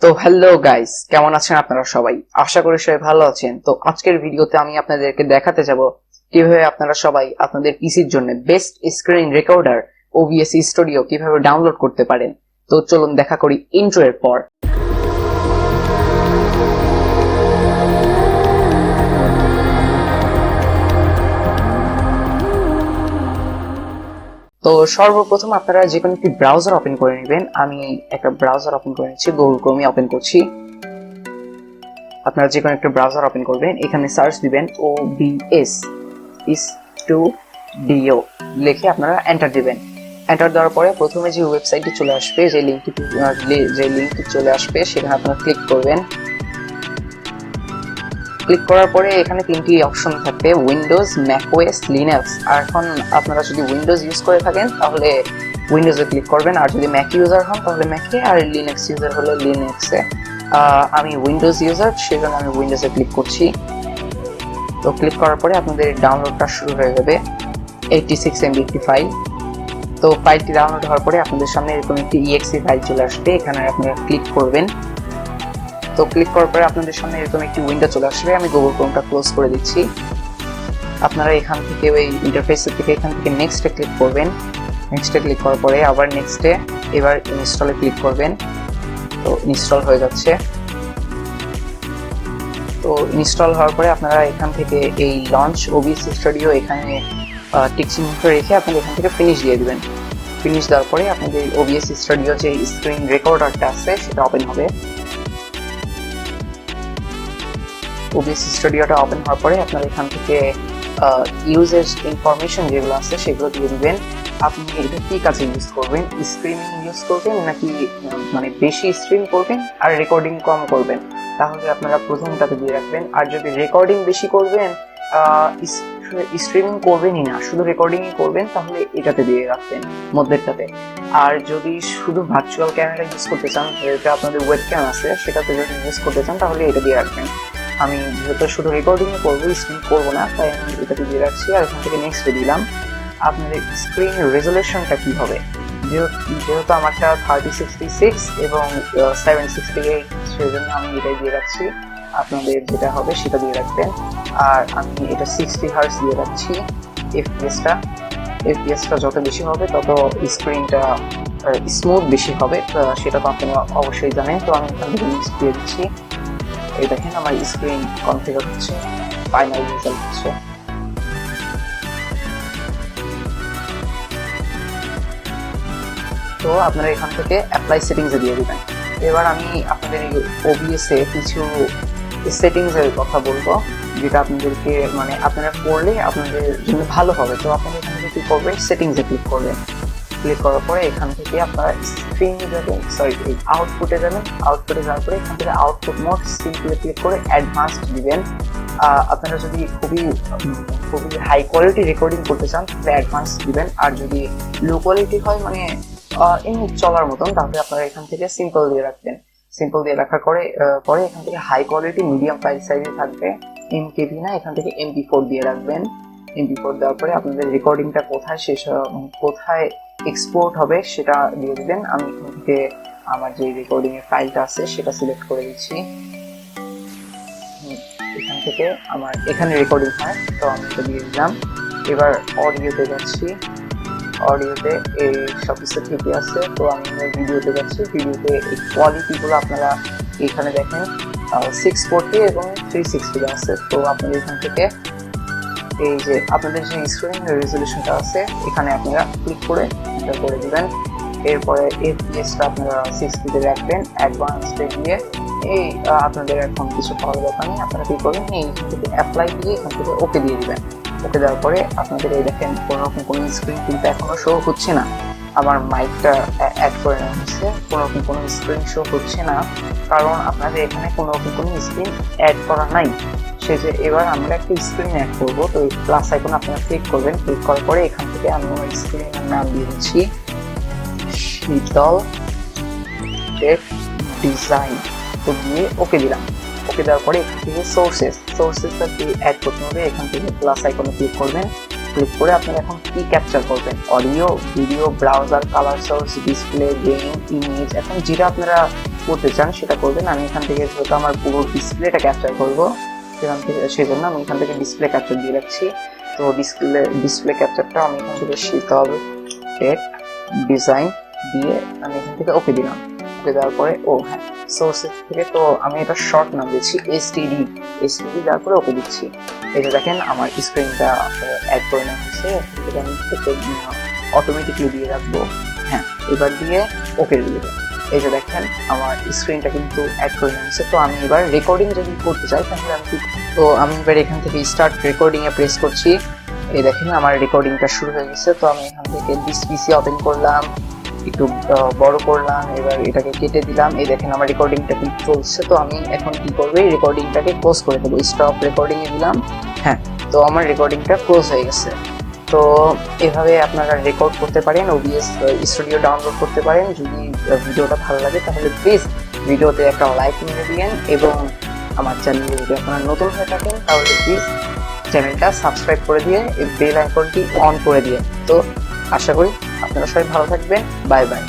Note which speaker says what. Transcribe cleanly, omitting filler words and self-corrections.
Speaker 1: তো hello guys, কেমন আছেন আপনারা সবাই? আশা করি সবাই ভালো আছেন। তো আজকের ভিডিওতে আমি আপনাদেরকে দেখাতে যাব কিভাবে আপনারা সবাই আপনাদের পিসির জন্য best screen recorder OBS studio কিভাবে ডাউনলোড করতে পারেন। তো চলুন দেখা করি ইন্ট্রো এর পর। তো সর্বপ্রথম আপনারা যে কোনো একটি ব্রাউজার ওপেন করে নেবেন। আমি একটা ব্রাউজার ওপেন করে নিচ্ছি, গুগল ক্রোমে ওপেন করছি। আপনারা যে কোনো একটা ব্রাউজার ওপেন করবেন, এখানে সার্চ দিবেন OBS স্টুডিও লিখে আপনারা এন্টার দিবেন। এন্টার দেওয়ার পরে প্রথমে যে ওয়েবসাইটটি চলে আসবে, যে লিঙ্কটি চলে আসবে সেখানে আপনারা ক্লিক করবেন। ক্লিক করার পরে এখানে তিনটি অপশন থাকবে, উইন্ডোজ, ম্যাকওএস, লিনাক্স। আর এখন আপনারা যদি উইন্ডোজ ইউজ করে থাকেন তাহলে উইন্ডোজে ক্লিক করবেন, আর যদি ম্যাক ইউজার হন তাহলে ম্যাকে, আর লিনাক্স ইউজার হলে লিনাক্সে। আমি উইন্ডোজ ইউজার, সেজন্য আমি উইন্ডোজে ক্লিক করছি। তো ক্লিক করার পরে আপনাদের ডাউনলোডটা শুরু হয়ে যাবে। 86 MB একটি ফাইল। তো ফাইলটি ডাউনলোড হওয়ার পরে আপনাদের সামনে এরকম একটি exe ফাইল চলে আসবে, এখানে আপনারা ক্লিক করবেন। তো ক্লিক করার পরে আপনাদের সামনে এরকম একটি উইন্ডো চলে আসবে। আমি গুগল ক্রোমটা ক্লোজ করে দিচ্ছি। আপনারা এখান থেকে ওই ইন্টারফেস থেকে এখান থেকে নেক্সটে ক্লিক করবেন। নেক্সটে ক্লিক করার পরে আবার নেক্সটে, এবার ইনস্টলে ক্লিক করবেন। তো ইনস্টল হয়ে যাচ্ছে। তো ইনস্টল হওয়ার পরে আপনারা এখান থেকে এই লঞ্চ OBS স্টুডিও এখানে টিক চিহ্ন রেখে আপনারা এখান থেকে ফিনিশ দিয়ে দিবেন। ফিনিশ দেওয়ার পরে আপনাদের OBS স্টুডিও যে স্ক্রিন রেকর্ডারটা আছে সেটা ওপেন হবে। OBS স্টুডিওটা ওপেন হওয়ার পরে আপনারা এখান থেকে ইউজেজ ইনফরমেশন যেগুলো আছে সেগুলো দিয়ে দিবেন। আপনি এটা কি কাজে ইউজ করবেন, স্ক্রিনিং ইউজ করবেন নাকি মানে বেশি স্ট্রিম করবেন আর রেকর্ডিং কম করবেন, তাহলে আপনারা প্রথমটাতে দিয়ে রাখবেন। আর যদি রেকর্ডিং বেশি করবেন, স্ট্রিমিং করবেনই না, শুধু রেকর্ডিংই করবেন, তাহলে এটাতে দিয়ে রাখবেন মধ্যেরটাতে। আর যদি শুধু ভার্চুয়াল ক্যামেরা ইউজ করতে চান, যেটা আপনাদের ওয়েবক্যাম আছে সেটাতে যদি ইউজ করতে চান তাহলে এটা দিয়ে রাখবেন। আমি যেহেতু শুধু রেকর্ডিং করবো, স্ক্রিন করবো না, তাই আমি এটাতে দিয়ে রাখছি। আর এখান থেকে নেক্সটে দিলাম। আপনাদের স্ক্রিনের রেজলিউশনটা কি হবে, যেহেতু আমারটা 3066 এবং 768, সেজন্য আমি এটাই দিয়ে রাখছি। আপনাদের যেটা হবে সেটা দিয়ে রাখবেন। আর আমি এটা 60 হার্জ দিয়ে রাখছি। এফপিএসটা যত বেশি হবে তত স্ক্রিনটা স্মুথ বেশি হবে, সেটা তো আপনারা অবশ্যই জানেন। তো আমি এখান থেকে নেক্সট দিয়ে দিচ্ছি। এই দেখেন আমার স্ক্রিন কনফিগার হচ্ছে, ফাইনাল রেজাল্ট হচ্ছে। তো আপনারা এখান থেকে অ্যাপ্লাই সেটিংসে দিয়ে দিবেন। এবার আমি আপনাদের এই OBS এ কিছু সেটিংসের কথা বলবো, যেটা আপনাদেরকে মানে আপনারা করলে আপনাদের জন্য ভালো হবে। তো আপনারা এখান থেকে কি করবেন, সেটিংসে ক্লিক করবেন। ক্লিক করার পরে এখান থেকে আপনারা স্ক্রিনে যাবেন, আউটপুটে যাবেন। আউটপুটে যাওয়ার পরে এখান থেকে আউটপুট মোড সিম্পলি ক্লিক করে অ্যাডভান্সড দিবেন। আপনারা যদি খুবই হাই কোয়ালিটি রেকর্ডিং করতে চান তাহলে অ্যাডভান্স দিবেন। আর যদি লো কোয়ালিটি হয়, মানে এমনি চলার মতন, তাহলে আপনারা এখান থেকে সিম্পল দিয়ে রাখবেন। সিম্পল দিয়ে রাখার পরে এখান থেকে হাই কোয়ালিটি মিডিয়াম ফাইল সাইজে থাকবে, MKV না, এখান থেকে MP4 দিয়ে রাখবেন। MP4 দেওয়ার পরে আপনাদের রেকর্ডিংটা কোথায় শেষ, কোথায় এক্সপোর্ট হবে সেটা দিয়ে দিবেন। আমি এখান থেকে আমার যে রেকর্ডিং এর ফাইলটা আছে সেটা সিলেক্ট করে দিচ্ছি। এখান থেকে আমার এখানে রেকর্ডিং হয়, তো আমি এটা দিয়ে দিলাম। এবার অডিওতে যাচ্ছি। অডিওতে এই সব কিছু ঠিকই আছে, তো আমি ভিডিওতে যাচ্ছি। ভিডিওতে এই কোয়ালিটিগুলো আপনারা এখানে দেখেন 640 এবং 360 আছে। তো আপনাদের এখান থেকে এই যে আপনাদের যে স্ক্রিনের রেজলিউশনটা আছে এখানে আপনারা ক্লিক করে এটা করে দিবেন। এরপরে এফপিএসটা আপনারা 60 রাখবেন। অ্যাডভান্সডে গিয়ে এই আপনাদের এখন কিছু পাওয়ার দরকার নেই, আপনারা কি করবেন, এইখান থেকে অ্যাপ্লাই দিয়ে এখান থেকে ওকে দিয়ে দিবেন। ওকে দেওয়ার পরে আপনাদের এই দেখেন কোনোরকম কোনো স্ক্রিন কিন্তু এখনো শো হচ্ছে না। আমার মাইকটা অ্যাড করে নেওয়া হচ্ছে, কোনোরকম কোনো স্ক্রিন শো হচ্ছে না, কারণ আপনাদের এখানে কোনোরকম কোনো স্ক্রিন অ্যাড করা নাই। সে যে এবার আমরা একটা স্ক্রিন অ্যাড করবো, তো এই প্লাস আইকন আপনারা ক্লিক করবেন। ক্লিক করার পরে এখান থেকে আমি আমার স্ক্রিনের নাম দিয়ে দিচ্ছি শীতল টেক ডিজাইন। তো দিয়ে ওকে দিলাম। ওকে দেওয়ার পরে এখান থেকে সোর্সেসটা অ্যাড করতে হবে। এখান থেকে প্লাস আইকনে ক্লিক করবেন। ক্লিক করে আপনারা এখন কি ক্যাপচার করবেন, audio, video, browser, colour source, display, game, image, এখন যেটা আপনারা করতে চান সেটা করবেন। আমি এখান থেকে যেহেতু আমার পুরো ডিসপ্লেটা ক্যাপচার করবো সেখান থেকে, সেই জন্য আমি এখান থেকে ডিসপ্লে ক্যাপচার দিয়ে রাখছি। তো ডিসপ্লে ক্যাপচারটা আমি এখান থেকে শিখতে হবে, টেক ডিজাইন দিয়ে আমি এখান থেকে ওকে দিলাম। ওকে দেওয়ার পরে হ্যাঁ সোর্সেস থেকে তো আমি এটা শর্ট নাম দিচ্ছি এসটিডি দেওয়ার পরে ওকে দিচ্ছি। এই যে দেখেন আমার স্ক্রিনটা অ্যাড করে নেওয়া হয়েছে, আমি অটোমেটিকলি দিয়ে রাখবো। হ্যাঁ এবার দিয়ে ওকে দিয়ে দেবো। এই যে দেখেন আমার স্ক্রিনটা কিন্তু অ্যাড করে নেওয়া হয়েছে। তো আমি এবার রেকর্ডিং যদি করতে চাই তাহলে আমি এবার এখান থেকে স্টার্ট রেকর্ডিং এ প্রেস করছি। এই দেখেন আমার রেকর্ডিংটা শুরু হয়ে গেছে। তো আমি এখান থেকে দিস পিসি ওপেন করলাম, একটু বড় করলাম, এবার এটাকে কেটে দিলাম। এই দেখেন আমার রেকর্ডিংটা কিন্তু চলছে। তো আমি এখন কি করবো, এই রেকর্ডিংটাকে ক্লোজ করে দেবো, স্টপ রেকর্ডিং এ দিলাম। হ্যাঁ তো আমার রেকর্ডিংটা ক্লোজ হয়ে গেছে। তো এভাবে আপনারা রেকর্ড করতে পারেন, ওবিএস স্টুডিও ডাউনলোড করতে পারেন। যদি ভিডিওটা ভালো লাগে তাহলে প্লিজ ভিডিওতে একটা লাইক মেরে দিয়েন, এবং আমার চ্যানেলে যদি আপনারা নতুন হয়ে থাকেন তাহলে প্লিজ চ্যানেলটা সাবস্ক্রাইব করে দিয়ে বেল আইকনটি অন করে দিয়ে। তো আশা করি আপনারা সবাই ভালো থাকবেন। Bye bye.